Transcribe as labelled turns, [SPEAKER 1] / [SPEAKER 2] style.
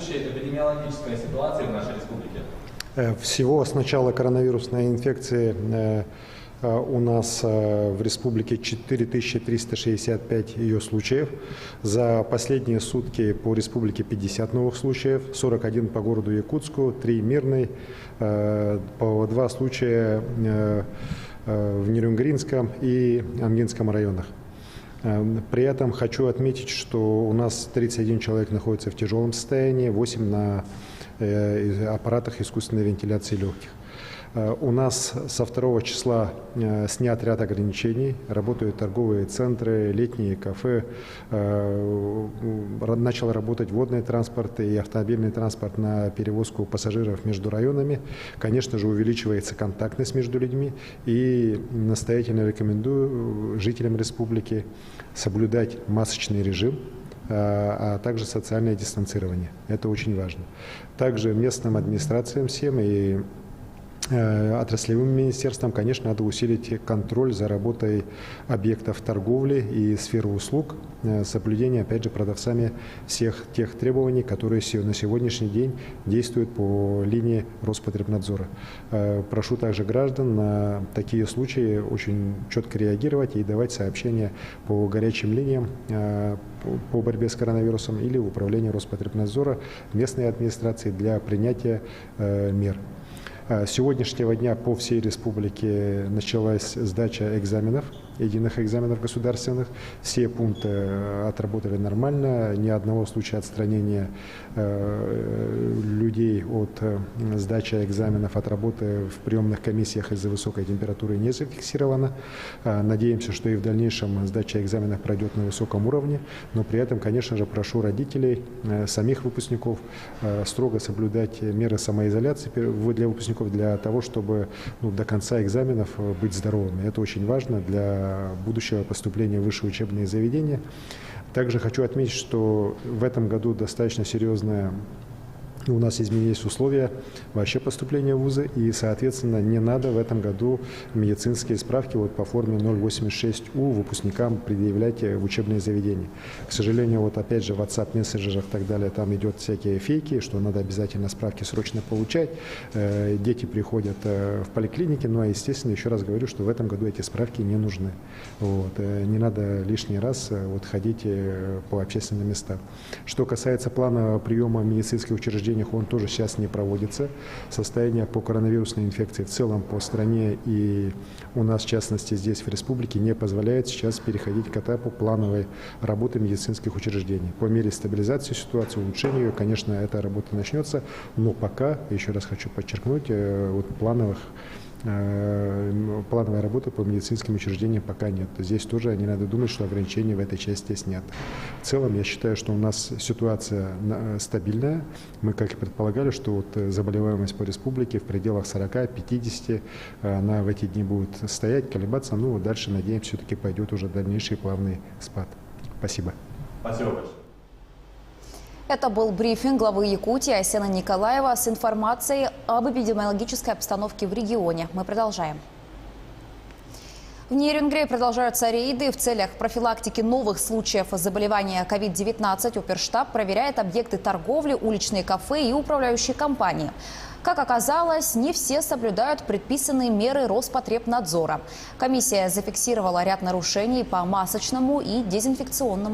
[SPEAKER 1] текущая эпидемиологическая ситуация в нашей республике?
[SPEAKER 2] Всего с начала коронавирусной инфекции у нас в республике 4365 ее случаев. За последние сутки по республике 50 новых случаев, 41 по городу Якутску, 3 Мирный, по 2 случая в Нерюнгринском и Амгинском районах. При этом хочу отметить, что у нас 31 человек находится в тяжелом состоянии, 8 на аппаратах искусственной вентиляции легких. У нас со 2 числа снят ряд ограничений, работают торговые центры, летние кафе, начал работать водный транспорт и автомобильный транспорт на перевозку пассажиров между районами. Конечно же, увеличивается контактность между людьми, и настоятельно рекомендую жителям республики соблюдать масочный режим, а также социальное дистанцирование. Это очень важно. Также местным администрациям всем и отраслевым министерствам, конечно, надо усилить контроль за работой объектов торговли и сферы услуг, соблюдение, опять же, продавцами всех тех требований, которые на сегодняшний день действуют по линии Роспотребнадзора. Прошу также граждан на такие случаи очень четко реагировать и давать сообщения по горячим линиям по борьбе с коронавирусом или в управление Роспотребнадзора местной администрации для принятия мер. С сегодняшнего дня по всей республике началась сдача экзаменов, единых экзаменов государственных. Все пункты отработали нормально, ни одного случая отстранения людей от сдачи экзаменов, от работы в приемных комиссиях из-за высокой температуры не зафиксировано. Надеемся, что и в дальнейшем сдача экзаменов пройдет на высоком уровне, но при этом, конечно же, прошу родителей, самих выпускников строго соблюдать меры самоизоляции для выпускников, для того, чтобы до конца экзаменов быть здоровыми. Это очень важно для будущего поступления в высшие учебные заведения. Также хочу отметить, что в этом году достаточно серьезная у нас изменились условия вообще поступления в вузы, и, соответственно, не надо в этом году медицинские справки по форме 086У выпускникам предъявлять в учебные заведения. К сожалению, опять же в WhatsApp мессенджерах и так далее там идет всякие фейки, что надо обязательно справки срочно получать. Дети приходят в поликлинике, но, естественно, еще раз говорю, что в этом году эти справки не нужны. Не надо лишний раз ходить по общественным местам. Что касается плана приема медицинских учреждений, он тоже сейчас не проводится. Состояние по коронавирусной инфекции в целом по стране и у нас, в частности, здесь в республике, не позволяет сейчас переходить к этапу плановой работы медицинских учреждений. По мере стабилизации ситуации, улучшения ее, конечно, эта работа начнется, но пока, еще раз хочу подчеркнуть, плановой работы по медицинским учреждениям пока нет. Здесь тоже не надо думать, что ограничений в этой части снято. В целом, я считаю, что у нас ситуация стабильная. Мы, как и предполагали, что заболеваемость по республике в пределах 40-50, она в эти дни будет стоять, колебаться. Дальше, надеемся, все-таки пойдет уже дальнейший плавный спад. Спасибо.
[SPEAKER 1] Спасибо большое.
[SPEAKER 3] Это был брифинг главы Якутии Айсена Николаева с информацией об эпидемиологической обстановке в регионе. Мы продолжаем. В Нерюнгре продолжаются рейды. В целях профилактики новых случаев заболевания COVID-19 Оперштаб проверяет объекты торговли, уличные кафе и управляющие компании. Как оказалось, не все соблюдают предписанные меры Роспотребнадзора. Комиссия зафиксировала ряд нарушений по масочному и дезинфекционному